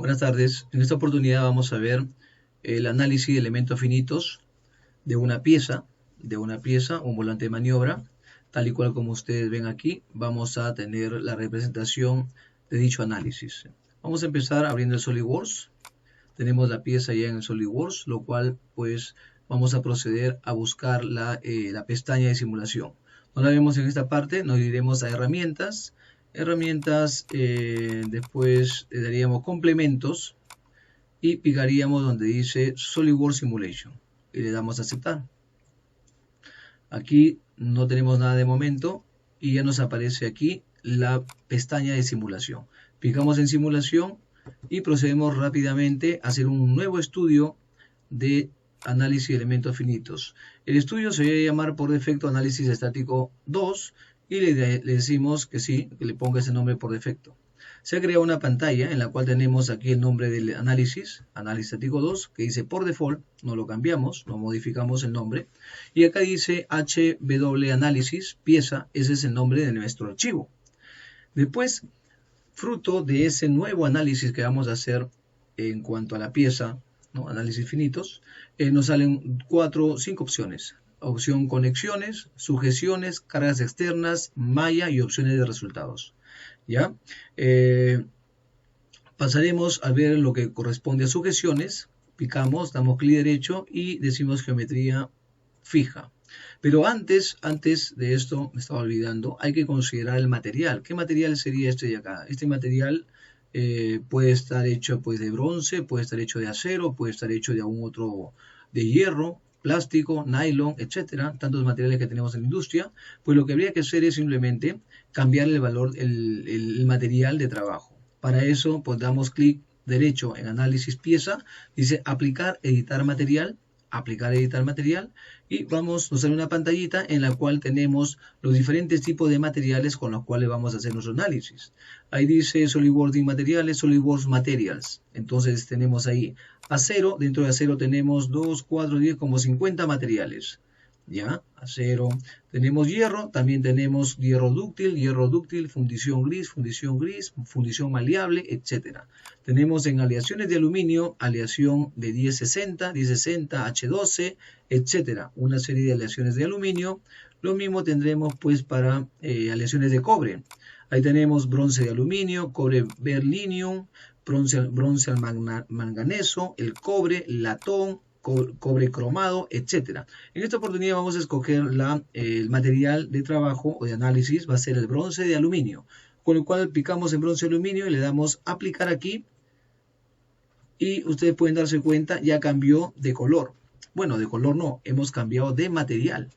Buenas tardes. En esta oportunidad vamos a ver el análisis de elementos finitos de una pieza, un volante de maniobra, tal y cual como ustedes ven aquí. Vamos a tener la representación de dicho análisis. Vamos a empezar abriendo el SolidWorks. Tenemos la pieza ya en el SolidWorks, lo cual pues vamos a proceder a buscar la pestaña de simulación. No la vemos en esta parte, nos iremos a herramientas. Después le daríamos complementos y picaríamos donde dice SolidWorks Simulation y le damos a aceptar. Aquí no tenemos nada de momento y ya nos aparece aquí la pestaña de simulación. Picamos en simulación y procedemos rápidamente a hacer un nuevo estudio de análisis de elementos finitos. El estudio se va a llamar por defecto análisis estático 2 y le decimos que sí, que le ponga ese nombre por defecto. Se ha creado una pantalla en la cual tenemos aquí el nombre del análisis estático 2, que dice por default, no lo cambiamos, no modificamos el nombre. Y acá dice HW análisis, pieza, ese es el nombre de nuestro archivo. Después, fruto de ese nuevo análisis que vamos a hacer en cuanto a la pieza, ¿no? Análisis finitos, nos salen 5 opciones. Opción conexiones, sujeciones, cargas externas, malla y opciones de resultados. ¿Ya? Pasaremos a ver lo que corresponde a sujeciones. Picamos, damos clic derecho y decimos geometría fija. Pero antes de esto, me estaba olvidando, hay que considerar el material. ¿Qué material sería este de acá? Este material puede estar hecho pues, de bronce, puede estar hecho de acero, puede estar hecho de algún otro, de hierro, plástico, nylon, etcétera, tantos materiales que tenemos en la industria. Pues lo que habría que hacer es simplemente cambiar el valor, el material de trabajo. Para eso, pues damos clic derecho en análisis pieza, dice aplicar, editar material, y nos sale una pantallita en la cual tenemos los diferentes tipos de materiales con los cuales vamos a hacer nuestro análisis. Ahí dice SolidWorks materiales, SolidWorks materials. Entonces tenemos ahí acero, dentro de acero tenemos 2, 4, 10, como 50 materiales. ¿Ya? Acero. Tenemos hierro, también tenemos hierro dúctil, fundición gris, fundición maleable, etc. Tenemos en aleaciones de aluminio, aleación de 1060, H12, etc. Una serie de aleaciones de aluminio. Lo mismo tendremos pues para aleaciones de cobre. Ahí tenemos bronce de aluminio, cobre berlinium, bronce al manganeso, el cobre, latón, cobre cromado, etc. En esta oportunidad vamos a escoger el material de trabajo o de análisis, va a ser el bronce de aluminio, con el cual picamos en bronce de aluminio y le damos aplicar aquí y ustedes pueden darse cuenta, ya cambió de color. Bueno, de color no, hemos cambiado de material.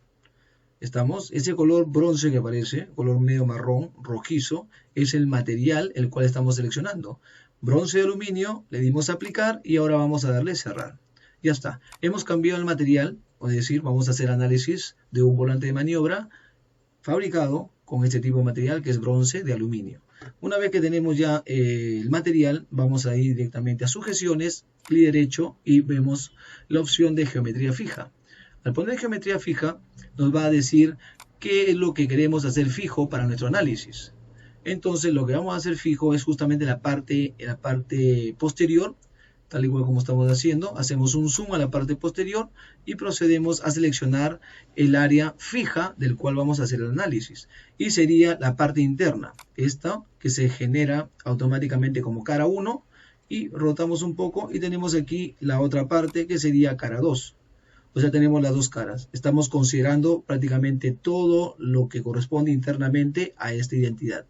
Ese color bronce que aparece, color medio marrón, rojizo, es el material el cual estamos seleccionando. Bronce de aluminio, le dimos aplicar y ahora vamos a darle cerrar. Ya está. Hemos cambiado el material, es decir, vamos a hacer análisis de un volante de maniobra fabricado con este tipo de material que es bronce de aluminio. Una vez que tenemos ya el material, vamos a ir directamente a sujeciones, clic derecho y vemos la opción de geometría fija. Al poner geometría fija, nos va a decir qué es lo que queremos hacer fijo para nuestro análisis. Entonces, lo que vamos a hacer fijo es justamente la parte posterior, tal igual como estamos haciendo. Hacemos un zoom a la parte posterior y procedemos a seleccionar el área fija del cual vamos a hacer el análisis. Y sería la parte interna, esta que se genera automáticamente como cara 1 y rotamos un poco y tenemos aquí la otra parte que sería cara 2. O sea, tenemos las dos caras. Estamos considerando prácticamente todo lo que corresponde internamente a esta identidad.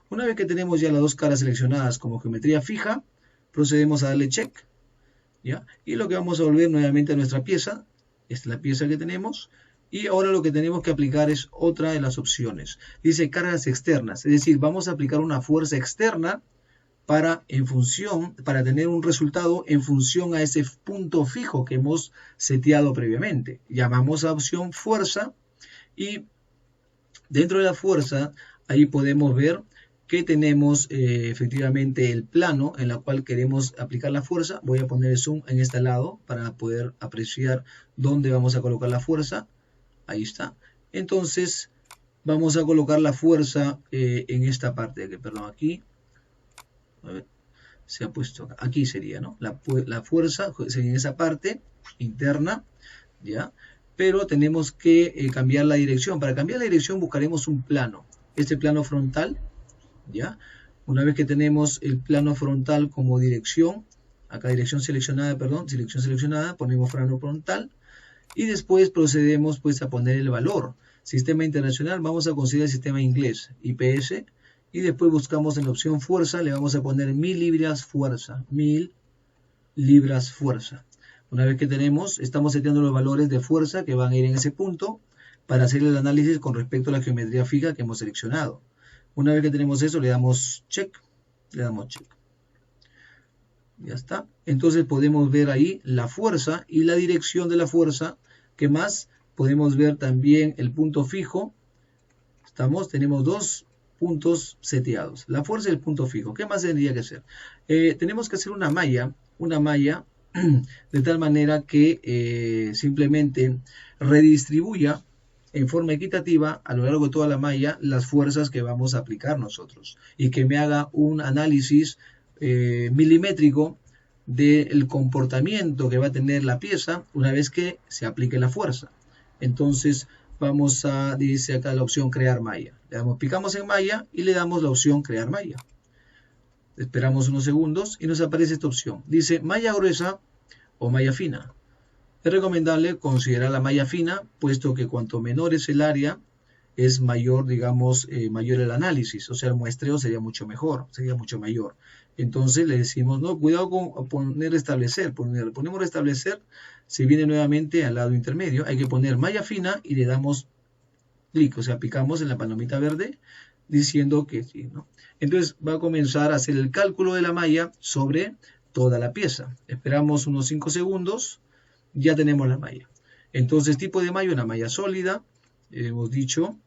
Una vez que tenemos ya las dos caras seleccionadas como geometría fija, procedemos a darle check. ¿Ya? Y lo que vamos a volver nuevamente a nuestra pieza. Esta es la pieza que tenemos. Y ahora lo que tenemos que aplicar es otra de las opciones. Dice cargas externas. Es decir, vamos a aplicar una fuerza externa para tener un resultado en función a ese punto fijo que hemos seteado previamente. Llamamos a opción fuerza y dentro de la fuerza ahí podemos ver que tenemos efectivamente el plano en el cual queremos aplicar la fuerza. Voy a poner zoom en este lado para poder apreciar dónde vamos a colocar la fuerza. Ahí está. Entonces vamos a colocar la fuerza en esta parte, perdón, aquí. A ver. se ha puesto acá. Aquí sería, ¿no? La fuerza sería en esa parte interna, ¿ya? Pero tenemos que cambiar la dirección. Para cambiar la dirección buscaremos un plano. Este plano frontal, ¿ya? Una vez que tenemos el plano frontal como dirección, acá dirección seleccionada, perdón, selección seleccionada, ponemos plano frontal y después procedemos pues a poner el valor. Sistema internacional, vamos a considerar el sistema inglés, IPS, y después buscamos en la opción fuerza, le vamos a poner 1000 libras fuerza, 1000 libras fuerza. Una vez que tenemos, estamos seteando los valores de fuerza que van a ir en ese punto para hacer el análisis con respecto a la geometría fija que hemos seleccionado. Una vez que tenemos eso, le damos check, Ya está. Entonces podemos ver ahí la fuerza y la dirección de la fuerza. ¿Qué más? Podemos ver también el punto fijo. Tenemos dos puntos seteados. La fuerza y el punto fijo. ¿Qué más tendría que hacer? Tenemos que hacer una malla de tal manera que simplemente redistribuya en forma equitativa a lo largo de toda la malla las fuerzas que vamos a aplicar nosotros y que me haga un análisis milimétrico del comportamiento que va a tener la pieza una vez que se aplique la fuerza. Entonces vamos a, dice acá la opción crear malla. Picamos en malla y le damos la opción crear malla. Esperamos unos segundos y nos aparece esta opción. Dice malla gruesa o malla fina. Es recomendable considerar la malla fina, puesto que cuanto menor es el área, es mayor, digamos, mayor el análisis. O sea, el muestreo sería mucho mejor, sería mucho mayor. Entonces le decimos, no, cuidado con poner restablecer. Ponemos restablecer, se viene nuevamente al lado intermedio. Hay que poner malla fina y le damos clic, o sea, picamos en la palomita verde diciendo que sí, ¿no? Entonces va a comenzar a hacer el cálculo de la malla sobre toda la pieza. Esperamos unos 5 segundos, ya tenemos la malla. Entonces, tipo de malla, una malla sólida, hemos dicho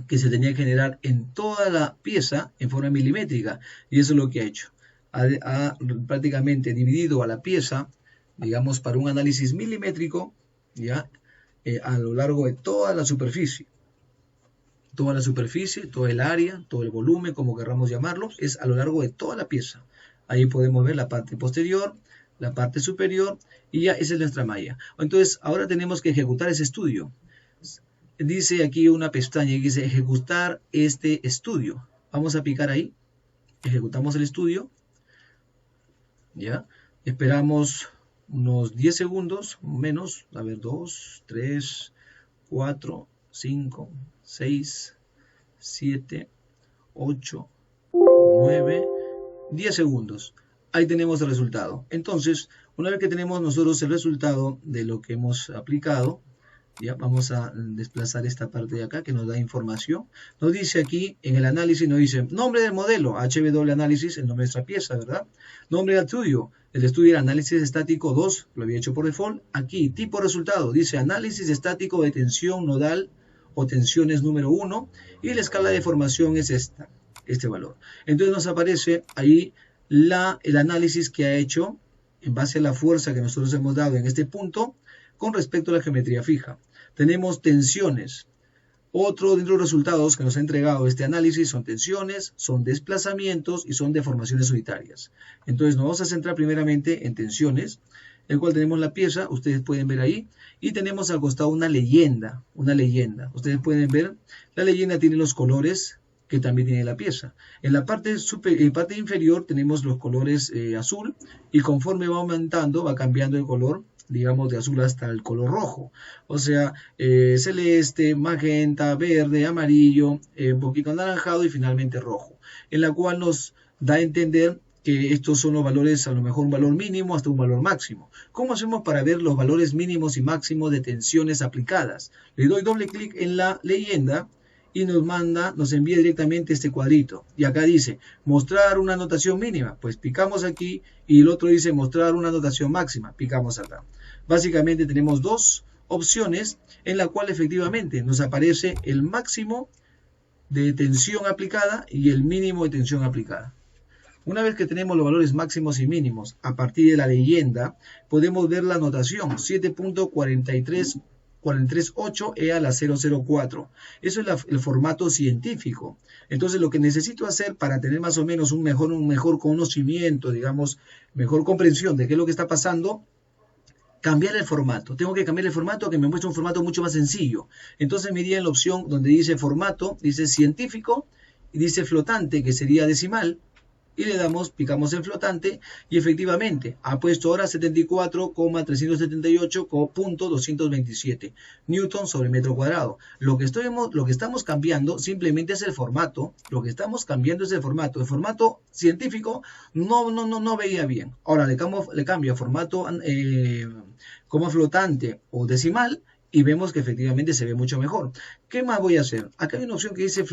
que se tenía que generar en toda la pieza en forma milimétrica, y eso es lo que ha hecho. Ha prácticamente dividido a la pieza, digamos, para un análisis milimétrico, ya a lo largo de toda la superficie. Toda la superficie, todo el área, todo el volumen, como querramos llamarlo, es a lo largo de toda la pieza. Ahí podemos ver la parte posterior, la parte superior, y ya esa es nuestra malla. Entonces, ahora tenemos que ejecutar ese estudio. Dice aquí una pestaña que dice ejecutar este estudio. Vamos a picar ahí. Ejecutamos el estudio. Ya. Esperamos unos 10 segundos, menos. A ver, 2, 3, 4, 5, 6, 7, 8, 9, 10 segundos. Ahí tenemos el resultado. Entonces, una vez que tenemos nosotros el resultado de lo que hemos aplicado, ya vamos a desplazar esta parte de acá que nos da información. Nos dice aquí en el análisis, nos dice nombre del modelo, HW análisis, el nombre de nuestra pieza, ¿verdad? Nombre del estudio, el estudio era análisis estático 2, lo había hecho por default. Aquí, tipo resultado, dice análisis estático de tensión nodal o tensiones número 1 y la escala de formación es este valor. Entonces nos aparece ahí el análisis que ha hecho en base a la fuerza que nosotros hemos dado en este punto con respecto a la geometría fija. Tenemos tensiones. Otro dentro de los resultados que nos ha entregado este análisis son tensiones, son desplazamientos y son deformaciones unitarias. Entonces nos vamos a centrar primeramente en tensiones, el cual tenemos la pieza, ustedes pueden ver ahí, y tenemos al costado una leyenda. Ustedes pueden ver, la leyenda tiene los colores que también tiene la pieza. En la parte inferior tenemos los colores azul, y conforme va aumentando, va cambiando el color, digamos de azul hasta el color rojo, o sea, celeste, magenta, verde, amarillo, un poquito anaranjado y finalmente rojo, en la cual nos da a entender que estos son los valores, a lo mejor un valor mínimo hasta un valor máximo. ¿Cómo hacemos para ver los valores mínimos y máximos de tensiones aplicadas? Le doy doble clic en la leyenda y nos envía directamente este cuadrito. Y acá dice, mostrar una anotación mínima. Pues picamos aquí y el otro dice, mostrar una anotación máxima. Picamos acá. Básicamente tenemos dos opciones en la cual efectivamente nos aparece el máximo de tensión aplicada y el mínimo de tensión aplicada. Una vez que tenemos los valores máximos y mínimos a partir de la leyenda, podemos ver la anotación 7.43 438 e a la 004. Eso es el formato científico. Entonces lo que necesito hacer para tener más o menos un mejor conocimiento, digamos, mejor comprensión de qué es lo que está pasando, cambiar el formato. Tengo que cambiar el formato, que me muestre un formato mucho más sencillo. Entonces me iría en la opción donde dice formato, dice científico y dice flotante, que sería decimal. Y le damos, picamos en flotante y efectivamente ha puesto ahora 74,378.227 newton sobre metro cuadrado. Lo que estamos cambiando simplemente es el formato. Lo que estamos cambiando es el formato. El formato científico no veía bien. Ahora le cambio a formato como flotante o decimal. Y vemos que efectivamente se ve mucho mejor. ¿Qué más voy a hacer? Acá hay una opción que dice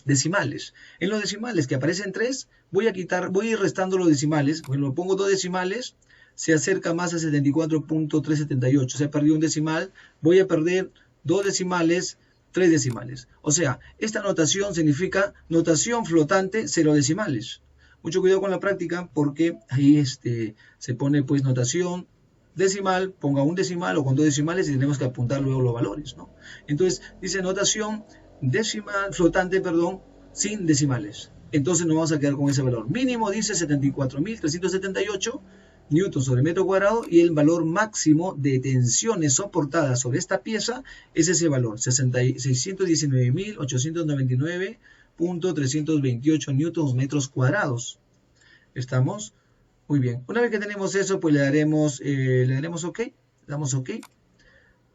decimales. En los decimales que aparecen 3, voy a ir restando los decimales. Bueno, pongo 2 decimales, se acerca más a 74.378. Se ha perdido un decimal, voy a perder 2 decimales, 3 decimales. O sea, esta notación significa notación flotante 0 decimales. Mucho cuidado con la práctica porque ahí se pone pues notación decimal, ponga un decimal o con 2 decimales y tenemos que apuntar luego los valores, ¿no? Entonces dice notación decimal, flotante, perdón, sin decimales. Entonces nos vamos a quedar con ese valor. Mínimo dice 74.378 newton sobre metro cuadrado y el valor máximo de tensiones soportadas sobre esta pieza es ese valor, 619.899.328 newtons metros cuadrados. ¿Estamos? Muy bien, una vez que tenemos eso, pues le daremos OK, damos OK,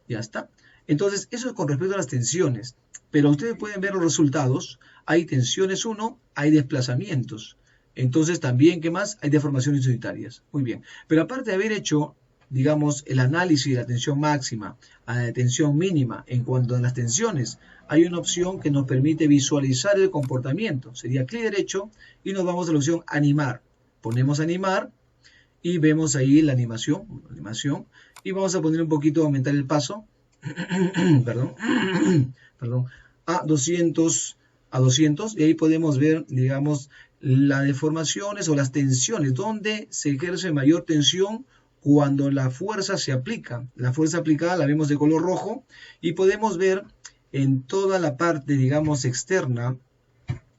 ya está. Entonces, eso es con respecto a las tensiones, pero ustedes pueden ver los resultados, hay tensiones 1, hay desplazamientos, entonces también, ¿qué más? Hay deformaciones unitarias, muy bien. Pero aparte de haber hecho, digamos, el análisis de la tensión máxima a la tensión mínima en cuanto a las tensiones, hay una opción que nos permite visualizar el comportamiento, sería clic derecho y nos vamos a la opción animar. Ponemos animar y vemos ahí la animación y vamos a poner un poquito, aumentar el paso, perdón, a 200 y ahí podemos ver, digamos, las deformaciones o las tensiones, donde se ejerce mayor tensión cuando la fuerza se aplica. La fuerza aplicada la vemos de color rojo y podemos ver en toda la parte, digamos, externa,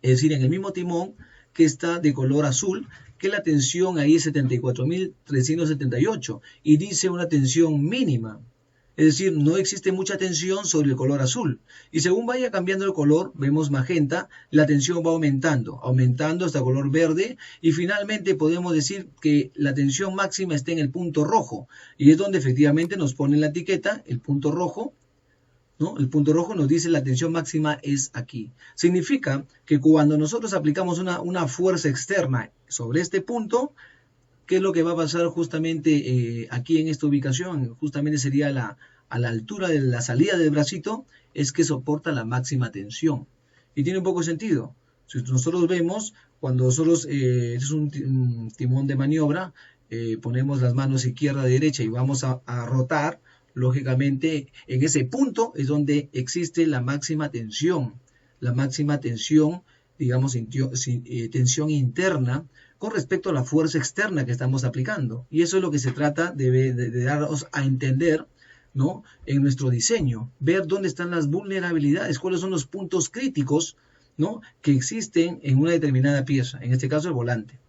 es decir, en el mismo timón que está de color azul, que la tensión ahí es 74.378 y dice una tensión mínima. Es decir, no existe mucha tensión sobre el color azul. Y según vaya cambiando el color, vemos magenta, la tensión va aumentando hasta color verde. Y finalmente podemos decir que la tensión máxima está en el punto rojo. Y es donde efectivamente nos pone la etiqueta, el punto rojo, ¿no? El punto rojo nos dice la tensión máxima es aquí. Significa que cuando nosotros aplicamos una fuerza externa sobre este punto, ¿qué es lo que va a pasar justamente aquí en esta ubicación? Justamente sería a la altura de la salida del bracito, es que soporta la máxima tensión. Y tiene un poco de sentido. Si nosotros vemos, cuando nosotros, es un timón de maniobra, ponemos las manos izquierda y derecha y vamos a rotar, lógicamente en ese punto es donde existe la máxima tensión, digamos, tensión interna con respecto a la fuerza externa que estamos aplicando. Y eso es lo que se trata de darnos a entender, ¿no? En nuestro diseño, ver dónde están las vulnerabilidades, cuáles son los puntos críticos, ¿no? Que existen en una determinada pieza, en este caso el volante.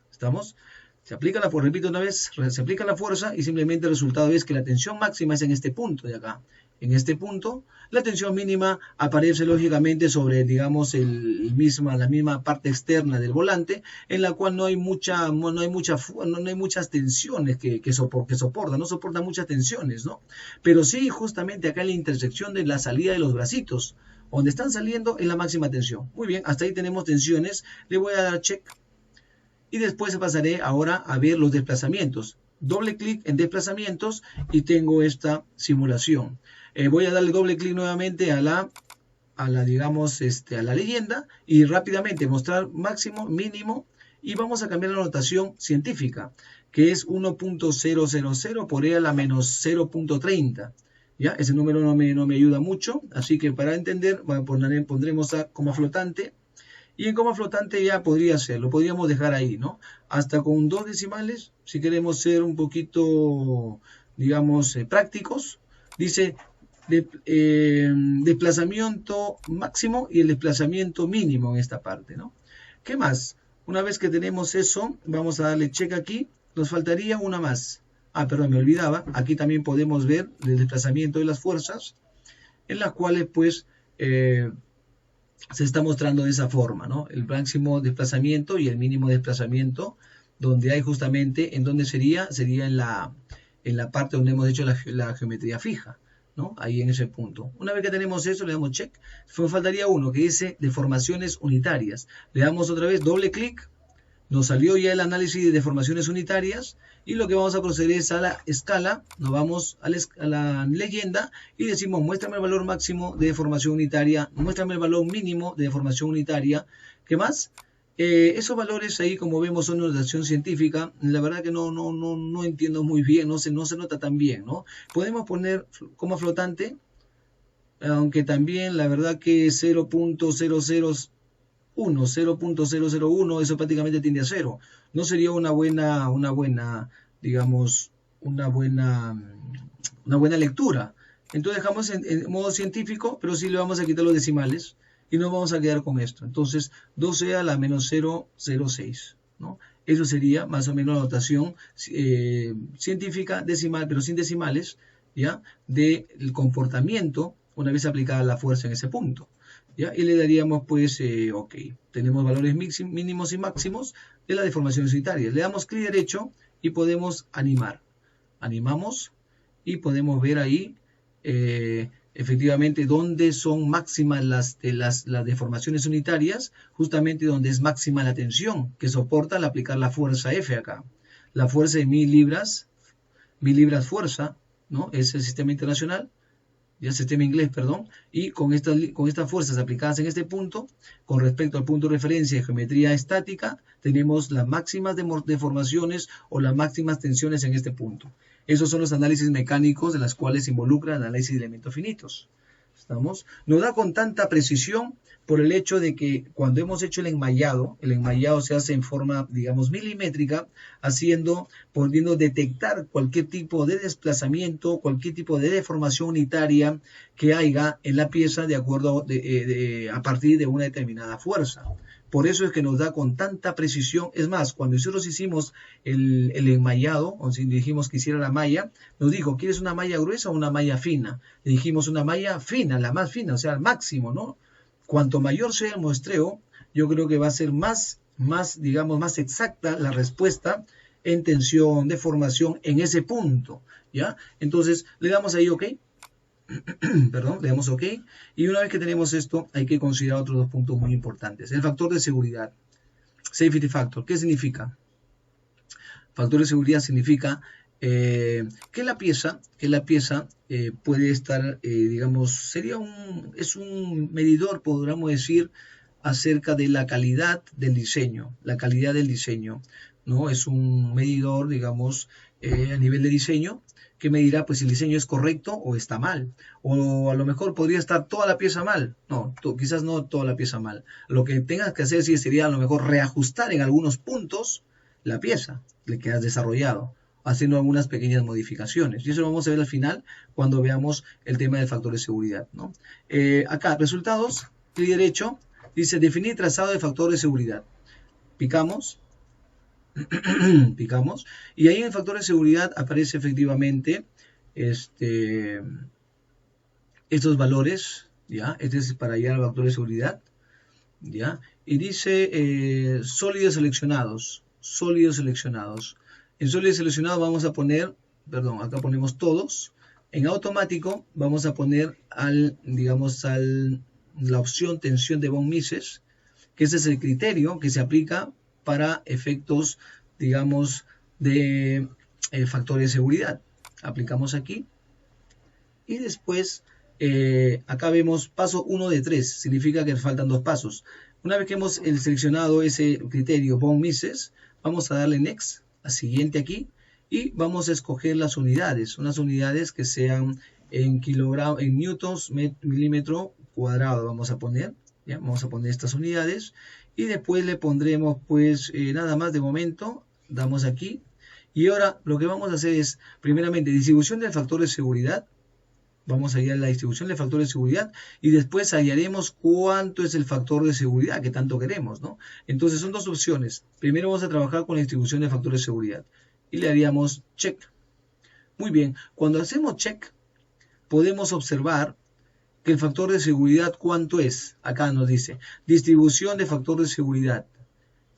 ¿Estamos? Se aplica la fuerza, repito una vez, se aplica la fuerza y simplemente el resultado es que la tensión máxima es en este punto de acá. En este punto, la tensión mínima aparece lógicamente sobre, digamos, la misma parte externa del volante, en la cual no hay muchas tensiones que soporta, no soporta muchas tensiones, ¿no? Pero sí, justamente acá en la intersección de la salida de los bracitos, donde están saliendo en la máxima tensión. Muy bien, hasta ahí tenemos tensiones, le voy a dar check. Y después pasaré ahora a ver los desplazamientos. Doble clic en desplazamientos y tengo esta simulación. Voy a darle doble clic nuevamente a la leyenda y rápidamente mostrar máximo, mínimo y vamos a cambiar la notación científica que es 1.000 por e a la menos 0.30. ¿Ya? Ese número no me ayuda mucho, así que para entender pondremos como flotante. Y en coma flotante ya podría ser, lo podríamos dejar ahí, ¿no? Hasta con 2 decimales, si queremos ser un poquito, digamos, prácticos, Dice desplazamiento máximo y el desplazamiento mínimo en esta parte, ¿no? ¿Qué más? Una vez que tenemos eso, vamos a darle check aquí. Nos faltaría una más. Ah, perdón, me olvidaba. Aquí también podemos ver el desplazamiento de las fuerzas, en las cuales pues se está mostrando de esa forma, ¿no? El máximo desplazamiento y el mínimo desplazamiento, donde hay justamente, ¿en dónde sería? Sería en la parte donde hemos hecho la geometría fija, ¿no? Ahí en ese punto. Una vez que tenemos eso, le damos check. Faltaría uno que dice deformaciones unitarias. Le damos otra vez doble clic. Nos salió ya el análisis de deformaciones unitarias y lo que vamos a proceder es a la escala, nos vamos a la leyenda y decimos muéstrame el valor máximo de deformación unitaria, muéstrame el valor mínimo de deformación unitaria. ¿Qué más? Esos valores ahí, como vemos, son una notación científica. La verdad que no entiendo muy bien, no se nota tan bien, ¿no? Podemos poner coma flotante, aunque también la verdad que 0.001, eso prácticamente tiende a cero. No sería una buena, digamos, una buena lectura. Entonces dejamos en modo científico, pero sí le vamos a quitar los decimales y nos vamos a quedar con esto. Entonces 12 a la menos 0,06, ¿no? Eso sería más o menos la notación científica decimal, pero sin decimales, ¿ya? Del comportamiento una vez aplicada la fuerza en ese punto. ¿Ya? Y le daríamos pues ok, tenemos valores mínimos y máximos de las deformaciones unitarias. Le damos clic derecho y podemos animar. Animamos y podemos ver ahí efectivamente dónde son máximas las deformaciones unitarias, justamente donde es máxima la tensión que soporta al aplicar la fuerza F acá. La fuerza de 1000 libras fuerza, ¿no? Es el sistema internacional, ya el sistema inglés, perdón, y con estas fuerzas aplicadas en este punto, con respecto al punto de referencia de geometría estática, tenemos las máximas deformaciones o las máximas tensiones en este punto. Esos son los análisis mecánicos de las cuales se involucra el análisis de elementos finitos. ¿Estamos? Nos da con tanta precisión por el hecho de que cuando hemos hecho el enmayado se hace en forma, digamos, milimétrica, pudiendo detectar cualquier tipo de desplazamiento, cualquier tipo de deformación unitaria que haya en la pieza de acuerdo a partir de una determinada fuerza. Por eso es que nos da con tanta precisión. Es más, cuando nosotros hicimos el enmayado, o si dijimos que hiciera la malla, nos dijo, ¿quieres una malla gruesa o una malla fina? Le dijimos una malla fina, la más fina, o sea, al máximo, ¿no? Cuanto mayor sea el muestreo, yo creo que va a ser más exacta la respuesta en tensión, deformación en ese punto, ¿ya? Entonces, le damos ahí OK. Perdón, le damos OK. Y una vez que tenemos esto, hay que considerar otros dos puntos muy importantes. El factor de seguridad. Safety factor. ¿Qué significa? Factor de seguridad significa que la pieza puede estar, digamos, es un medidor, podríamos decir, acerca de la calidad del diseño. La calidad del diseño, ¿no? Es un medidor, digamos, a nivel de diseño, que medirá pues si el diseño es correcto o está mal. O a lo mejor podría estar toda la pieza mal. No, quizás no toda la pieza mal. Lo que tengas que hacer sí sería a lo mejor reajustar en algunos puntos la pieza que has desarrollado, haciendo algunas pequeñas modificaciones. Y eso lo vamos a ver al final cuando veamos el tema del factor de seguridad, ¿no? Acá, resultados, clic derecho, dice definir trazado de factor de seguridad. Picamos. Picamos y ahí en el factor de seguridad aparece efectivamente estos valores, ¿ya? Este es para llegar al factor de seguridad, ¿ya? Y dice sólidos seleccionados. En sólidos seleccionados vamos a poner, perdón, acá ponemos todos. En automático vamos a poner la opción tensión de von Mises, que ese es el criterio que se aplica para efectos, digamos, de factor de seguridad. Aplicamos aquí. Y después, acá vemos paso 1 de 3. Significa que faltan 2 pasos. Una vez que hemos seleccionado ese criterio von Mises, vamos a darle Next, a siguiente aquí. Y vamos a escoger las unidades. Unas unidades que sean en newtons, milímetro cuadrado. Vamos a poner. ¿Ya? Vamos a poner estas unidades. Y después le pondremos pues nada más de momento, damos aquí. Y ahora lo que vamos a hacer es primeramente distribución del factor de seguridad, Vamos a ir a la distribución de factores de seguridad y después hallaremos cuánto es el factor de seguridad que tanto queremos, ¿no? Entonces son dos opciones. Primero vamos a trabajar con la distribución de factores de seguridad y le haríamos check. Muy bien, cuando hacemos check podemos observar que el factor de seguridad, ¿cuánto es? Acá nos dice distribución de factor de seguridad,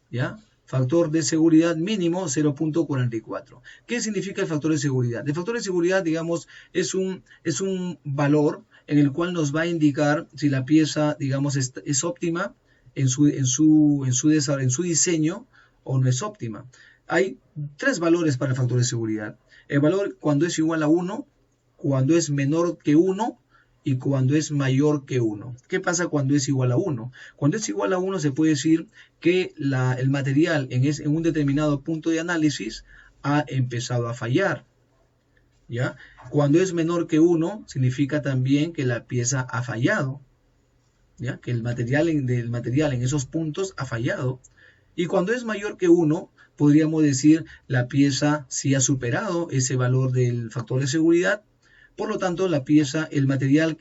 ¿ya? Factor de seguridad mínimo 0.44. ¿Qué significa el factor de seguridad? El factor de seguridad, digamos, es un valor en el cual nos va a indicar si la pieza, digamos, es óptima en su diseño o no es óptima. Hay tres valores para el factor de seguridad. El valor cuando es igual a 1, cuando es menor que 1 y cuando es mayor que 1. ¿Qué pasa cuando es igual a 1? Cuando es igual a 1 se puede decir que el material en un determinado punto de análisis ha empezado a fallar, ¿ya? Cuando es menor que 1 significa también que la pieza ha fallado, ¿ya? Que el material en esos puntos ha fallado. Y cuando es mayor que 1, podríamos decir la pieza sí ha superado ese valor del factor de seguridad. Por lo tanto, la pieza, el material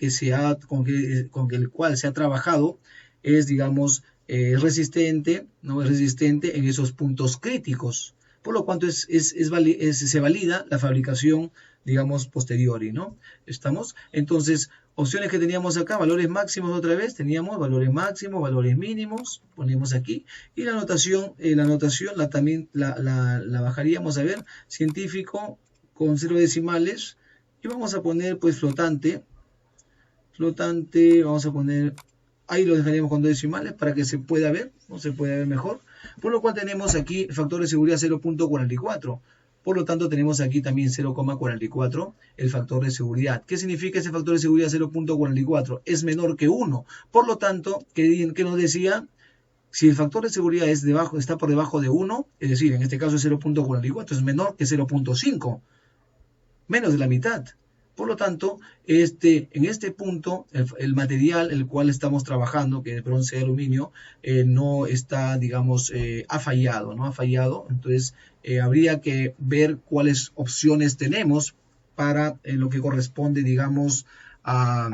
con el cual se ha trabajado es, digamos, resistente, ¿no? Es resistente en esos puntos críticos. Por lo cual se valida la fabricación, digamos, posteriori, ¿no? ¿Estamos? Entonces, opciones que teníamos acá, valores máximos otra vez, teníamos valores máximos, valores mínimos, ponemos aquí. Y la anotación también la bajaríamos a ver, científico con 0 decimales. Y vamos a poner pues flotante, vamos a poner, ahí lo dejaríamos con 2 decimales para que se pueda ver, no se pueda ver mejor. Por lo cual tenemos aquí el factor de seguridad 0.44. Por lo tanto tenemos aquí también 0.44 el factor de seguridad. ¿Qué significa ese factor de seguridad 0.44? Es menor que 1. Por lo tanto, ¿qué nos decía? Si el factor de seguridad está por debajo de 1, es decir, en este caso es 0.44, es menor que 0.5. Menos de la mitad. Por lo tanto, en este punto, el material el cual estamos trabajando, que es bronce de aluminio, no está, digamos, ha fallado, ¿no? Ha fallado. Entonces, habría que ver cuáles opciones tenemos para lo que corresponde, digamos, a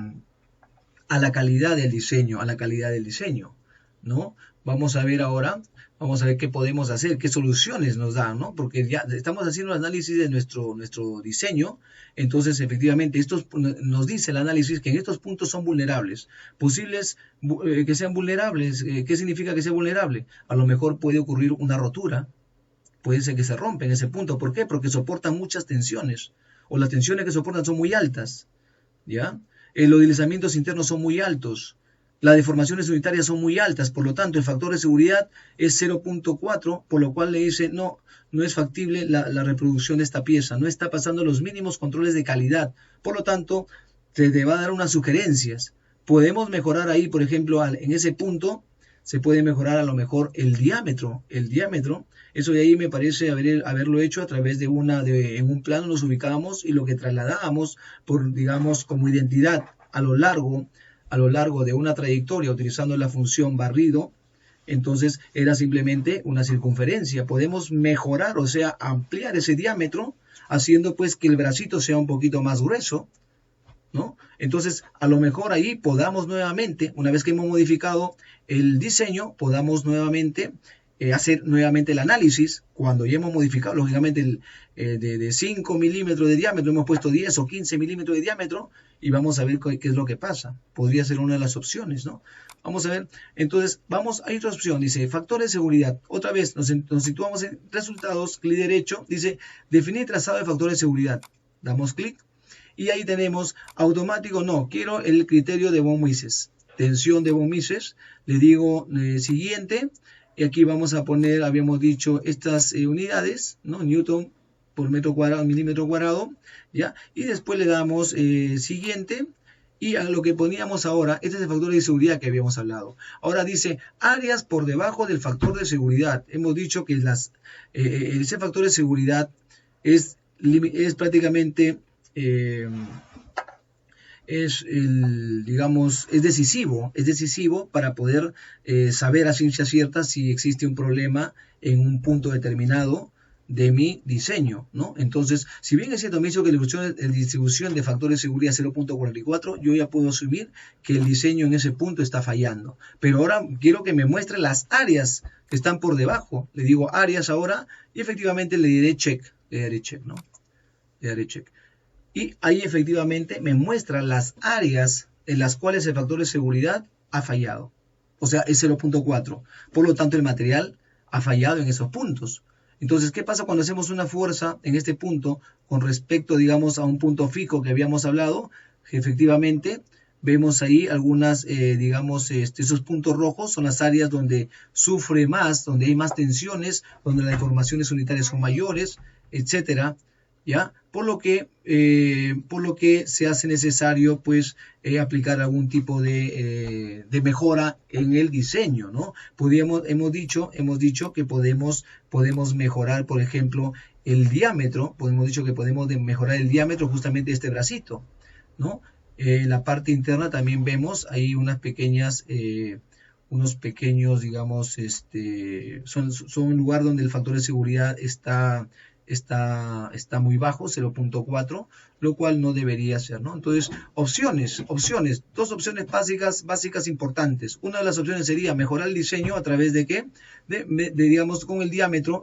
la calidad del diseño, ¿no? Vamos a ver ahora, vamos a ver qué podemos hacer, qué soluciones nos dan, ¿no? Porque ya estamos haciendo el análisis de nuestro diseño, entonces efectivamente nos dice el análisis que en estos puntos son vulnerables, posibles que sean vulnerables. ¿Qué significa que sea vulnerable? A lo mejor puede ocurrir una rotura, puede ser que se rompa en ese punto. ¿Por qué? Porque soportan muchas tensiones, o las tensiones que soportan son muy altas, ¿ya? Los deslizamientos internos son muy altos, las deformaciones unitarias son muy altas, por lo tanto el factor de seguridad es 0.4, por lo cual le dice no es factible la reproducción de esta pieza, no está pasando los mínimos controles de calidad, por lo tanto te va a dar unas sugerencias. Podemos mejorar ahí, por ejemplo, en ese punto se puede mejorar a lo mejor el diámetro, eso de ahí me parece haberlo hecho a través en un plano nos ubicábamos y lo que trasladábamos digamos, como identidad a lo largo de una trayectoria utilizando la función barrido, entonces era simplemente una circunferencia. Podemos mejorar, o sea, ampliar ese diámetro, haciendo pues que el bracito sea un poquito más grueso, ¿no? Entonces, a lo mejor ahí podamos nuevamente, una vez que hemos modificado el diseño, podamos nuevamente hacer nuevamente el análisis. Cuando ya hemos modificado, lógicamente, de 5 milímetros de diámetro, hemos puesto 10 o 15 milímetros de diámetro y vamos a ver qué es lo que pasa. Podría ser una de las opciones, ¿no? Vamos a ver. Entonces, hay otra opción, dice, factor de seguridad. Otra vez nos situamos en resultados, clic derecho, dice, definir trazado de factor de seguridad. Damos clic. Y ahí tenemos automático, no, quiero el criterio de von Mises, tensión de von Mises, le digo siguiente, y aquí vamos a poner, habíamos dicho, estas unidades, ¿no? Newton por metro cuadrado, milímetro cuadrado, ¿ya? Y después le damos siguiente, y a lo que poníamos ahora, este es el factor de seguridad que habíamos hablado. Ahora dice, áreas por debajo del factor de seguridad. Hemos dicho que ese factor de seguridad es prácticamente... digamos, es decisivo para poder saber a ciencia cierta si existe un problema en un punto determinado, de mi diseño, ¿no? Entonces, si bien es cierto, me dicho que la distribución de factores de seguridad 0.44, yo ya puedo asumir que el diseño en ese punto está fallando. Pero ahora quiero que me muestre las áreas que están por debajo. Le digo áreas ahora y efectivamente le diré check, ¿no? Le daré check. Y ahí efectivamente me muestra las áreas en las cuales el factor de seguridad ha fallado. O sea, es 0.4. Por lo tanto, el material ha fallado en esos puntos. Entonces, ¿qué pasa cuando hacemos una fuerza en este punto con respecto, digamos, a un punto fijo que habíamos hablado? Efectivamente, vemos ahí algunas, digamos, esos puntos rojos son las áreas donde sufre más, donde hay más tensiones, donde las deformaciones unitarias son mayores, etcétera. ¿Ya? Por lo que se hace necesario pues aplicar algún tipo de mejora en el diseño, ¿no? Hemos dicho que podemos mejorar, por ejemplo, el diámetro, podemos mejorar el diámetro justamente de este bracito, ¿no? En la parte interna también vemos ahí unas pequeñas unos pequeños, digamos, son un lugar donde el factor de seguridad está muy bajo, 0.4, lo cual no debería ser, ¿no? Entonces, opciones, dos opciones básicas importantes. Una de las opciones sería mejorar el diseño a través de ¿qué? Digamos, con el diámetro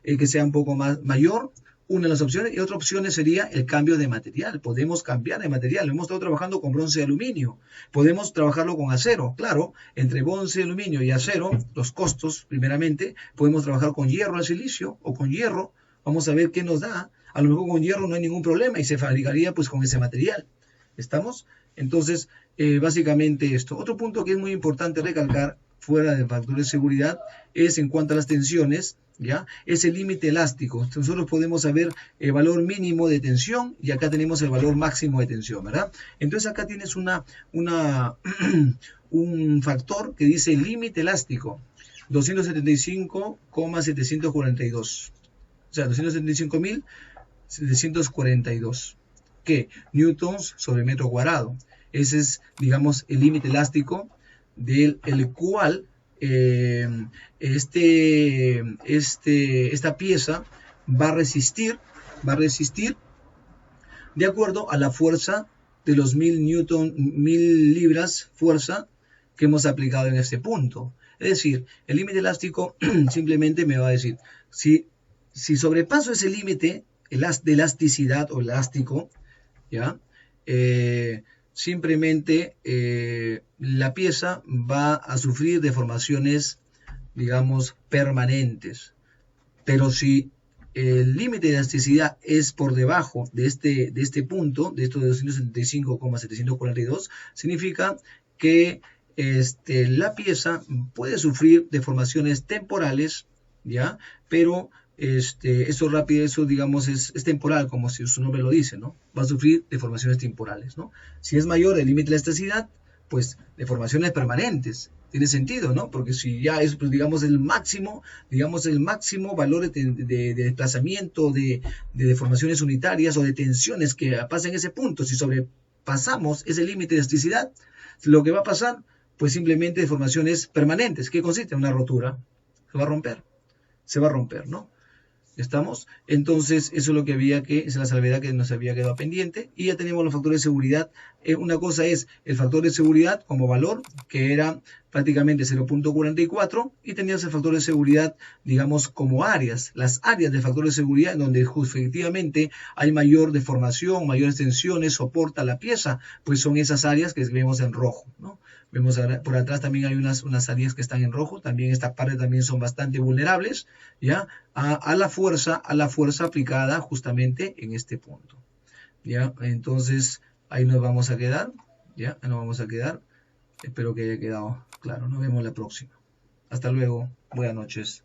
que sea un poco mayor, una de las opciones, y otra opción sería el cambio de material. Podemos cambiar de material. Hemos estado trabajando con bronce y aluminio. Podemos trabajarlo con acero. Claro, entre bronce, aluminio y acero, los costos, primeramente, podemos trabajar con hierro al silicio o con hierro. Vamos a ver qué nos da. A lo mejor con hierro no hay ningún problema y se fabricaría pues con ese material. ¿Estamos? Entonces, básicamente esto. Otro punto que es muy importante recalcar, fuera del factor de seguridad, es en cuanto a las tensiones, ¿ya? Es el límite elástico. Nosotros podemos saber el valor mínimo de tensión y acá tenemos el valor máximo de tensión, ¿verdad? Entonces acá tienes un factor que dice límite elástico, 275,742. O sea, 275.742. ¿Qué? Newtons sobre metro cuadrado. Ese es, digamos, el límite elástico del cual esta pieza va a resistir de acuerdo a la fuerza de los 1000 libras fuerza que hemos aplicado en este punto. Es decir, el límite elástico simplemente me va a decir, si sobrepaso ese límite de elasticidad o elástico, ¿ya? Simplemente la pieza va a sufrir deformaciones, digamos, permanentes. Pero si el límite de elasticidad es por debajo de este punto, de estos 275,742, significa que la pieza puede sufrir deformaciones temporales, ¿ya? Pero eso digamos es temporal, como si su nombre lo dice, ¿no? Va a sufrir deformaciones temporales, ¿no? Si es mayor el límite de elasticidad, pues deformaciones permanentes. Tiene sentido, ¿no? Porque si ya es, pues, digamos, el máximo valor de desplazamiento, de deformaciones unitarias o de tensiones que pasan en ese punto, si sobrepasamos ese límite de elasticidad, lo que va a pasar, pues simplemente deformaciones permanentes. ¿Qué consiste? Una rotura. Se va a romper, ¿no? ¿Estamos? Entonces, eso es lo que es la salvedad que nos había quedado pendiente. Y ya tenemos los factores de seguridad. Una cosa es el factor de seguridad como valor, que era prácticamente 0.44, y tenías el factor de seguridad, digamos, como áreas. Las áreas del factor de seguridad, en donde efectivamente hay mayor deformación, mayores tensiones, soporta la pieza, pues son esas áreas que vemos en rojo, ¿no? Vemos por atrás también hay unas áreas que están en rojo, también esta parte también son bastante vulnerables, ¿ya? A la fuerza aplicada justamente en este punto, ¿ya? Entonces, ahí nos vamos a quedar, ¿ya? Nos vamos a quedar. Espero que haya quedado claro. Nos vemos la próxima. Hasta luego. Buenas noches.